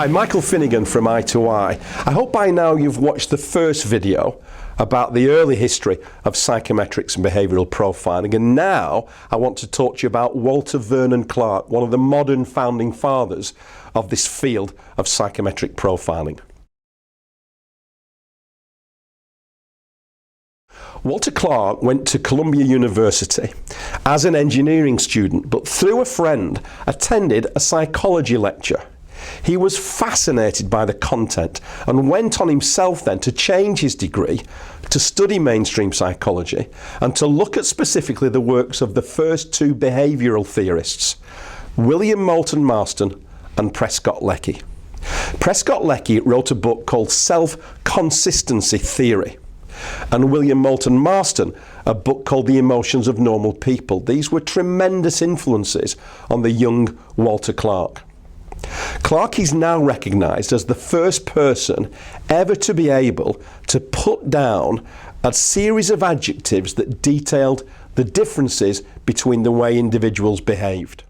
Hi, Michael Finnigan from i2i. I hope by now you've watched the first video about the early history of psychometrics and behavioural profiling, and now I want to talk to you about Walter Vernon Clarke, one of the modern founding fathers of this field of psychometric profiling. Walter Clarke went to Columbia University as an engineering student, but through a friend attended a psychology lecture. He was fascinated by the content and went on himself then to change his degree to study mainstream psychology and to look at specifically the works of the first two behavioural theorists, William Moulton Marston and Prescott Leckey. Prescott Leckey wrote a book called Self-Consistency Theory, and William Moulton Marston a book called The Emotions of Normal People. These were tremendous influences on the young Walter Clarke. Clarke is now recognised as the first person ever to be able to put down a series of adjectives that detailed the differences between the way individuals behaved.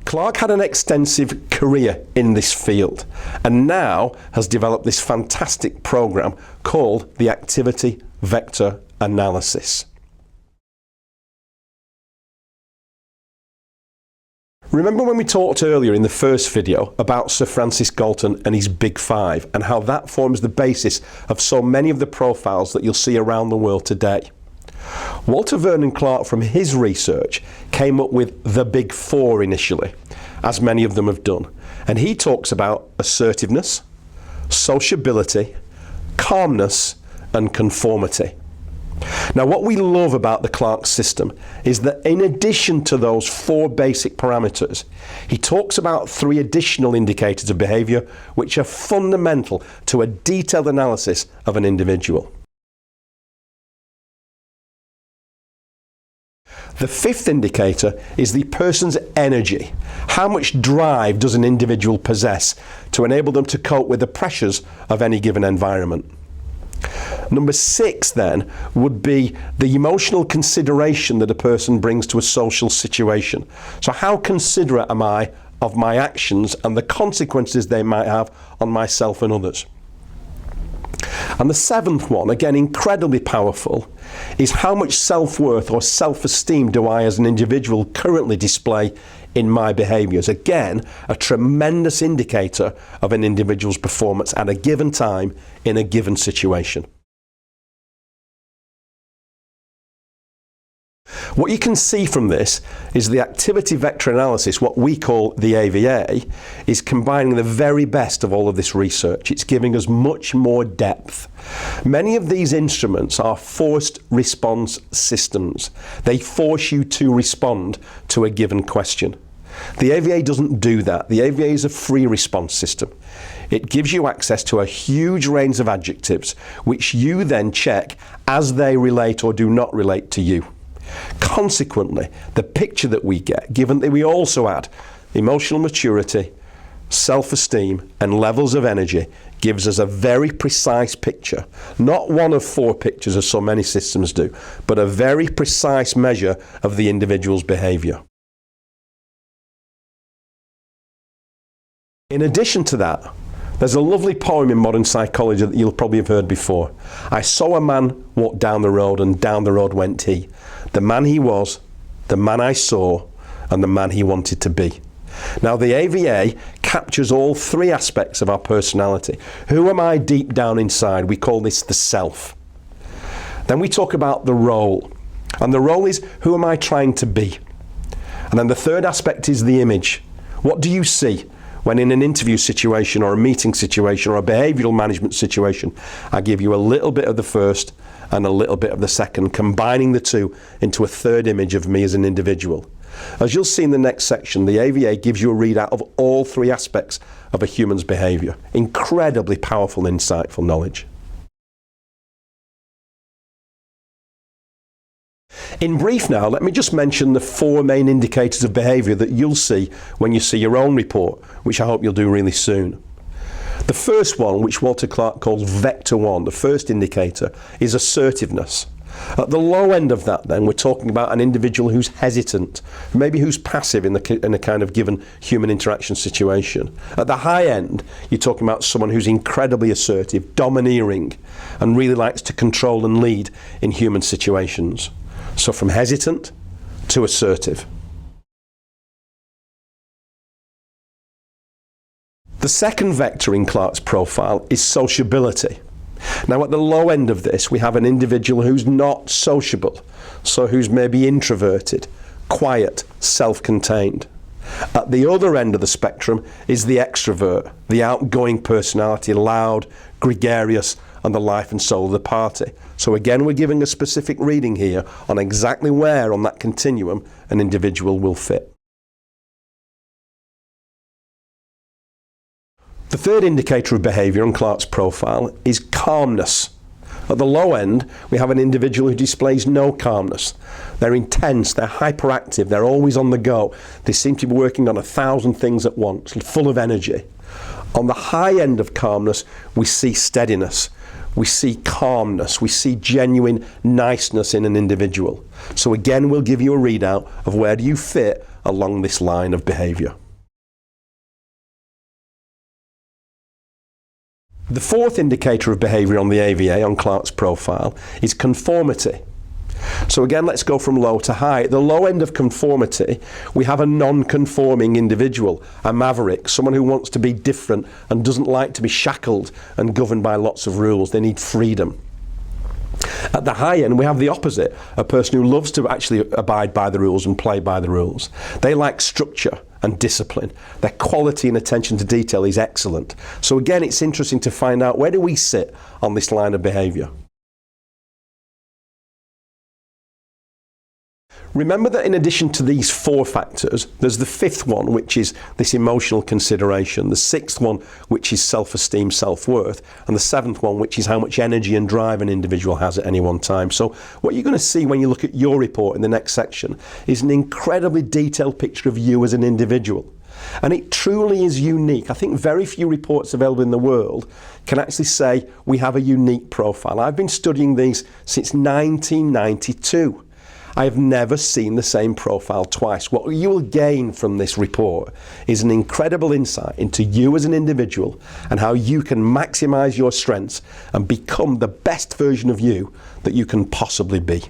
Clarke had an extensive career in this field and now has developed this fantastic program called the Activity Vector Analysis. Remember when we talked earlier in the first video about Sir Francis Galton and his Big Five and how that forms the basis of so many of the profiles that you'll see around the world today? Walter Vernon Clarke, from his research, came up with the Big Four initially, as many of them have done. And he talks about assertiveness, sociability, calmness and conformity. Now, what we love about the Clarke system is that in addition to those four basic parameters, he talks about three additional indicators of behaviour which are fundamental to a detailed analysis of an individual. The fifth indicator is the person's energy. How much drive does an individual possess to enable them to cope with the pressures of any given environment? Number six then would be the emotional consideration that a person brings to a social situation. So how considerate am I of my actions and the consequences they might have on myself and others? And the seventh one, again incredibly powerful, is how much self-worth or self-esteem do I as an individual currently display in my behaviours? Again, a tremendous indicator of an individual's performance at a given time in a given situation. What you can see from this is the activity vector analysis, what we call the AVA, is combining the very best of all of this research. It's giving us much more depth. Many of these instruments are forced response systems. They force you to respond to a given question. The AVA doesn't do that. The AVA is a free response system. It gives you access to a huge range of adjectives which you then check as they relate or do not relate to you. Consequently, the picture that we get, given that we also add emotional maturity, self-esteem and levels of energy, gives us a very precise picture. Not one of four pictures as so many systems do, but a very precise measure of the individual's behaviour. In addition to that, there's a lovely poem in modern psychology that you'll probably have heard before. I saw a man walk down the road and down the road went he. The man he was, the man I saw, and the man he wanted to be. Now the AVA captures all three aspects of our personality. Who am I deep down inside? We call this the self. Then we talk about the role. And the role is, who am I trying to be? And then the third aspect is the image. What do you see when in an interview situation or a meeting situation or a behavioural management situation? I give you a little bit of the first and a little bit of the second, combining the two into a third image of me as an individual. As you'll see in the next section, the AVA gives you a readout of all three aspects of a human's behaviour. Incredibly powerful, insightful knowledge. In brief now, let me just mention the four main indicators of behaviour that you'll see when you see your own report, which I hope you'll do really soon. The first one, which Walter Clarke calls Vector 1, the first indicator, is assertiveness. At the low end of that then, we're talking about an individual who's hesitant, maybe who's passive in a kind of given human interaction situation. At the high end, you're talking about someone who's incredibly assertive, domineering, and really likes to control and lead in human situations. So from hesitant to assertive. The second vector in Clarke's profile is sociability. Now at the low end of this, we have an individual who's not sociable, so who's maybe introverted, quiet, self-contained. At the other end of the spectrum is the extrovert, the outgoing personality, loud, gregarious, and the life and soul of the party. So again, we're giving a specific reading here on exactly where on that continuum an individual will fit. The third indicator of behaviour on Clarke's profile is calmness. At the low end, we have an individual who displays no calmness. They're intense, they're hyperactive, they're always on the go. They seem to be working on 1,000 things at once, full of energy. On the high end of calmness, we see steadiness, we see calmness, we see genuine niceness in an individual. So again, we'll give you a readout of where do you fit along this line of behaviour. The fourth indicator of behaviour on the AVA, on Clarke's profile, is conformity. So again, let's go from low to high. At the low end of conformity, we have a non-conforming individual, a maverick, someone who wants to be different and doesn't like to be shackled and governed by lots of rules. They need freedom. At the high end, we have the opposite, a person who loves to actually abide by the rules and play by the rules. They like structure and discipline. Their quality and attention to detail is excellent. So again, it's interesting to find out where do we sit on this line of behaviour. Remember that in addition to these four factors, there's the fifth one, which is this emotional consideration, the sixth one, which is self-esteem, self-worth, and the seventh one, which is how much energy and drive an individual has at any one time. So what you're going to see when you look at your report in the next section is an incredibly detailed picture of you as an individual. And it truly is unique. I think very few reports available in the world can actually say we have a unique profile. I've been studying these since 1992. I have never seen the same profile twice. What you will gain from this report is an incredible insight into you as an individual and how you can maximise your strengths and become the best version of you that you can possibly be.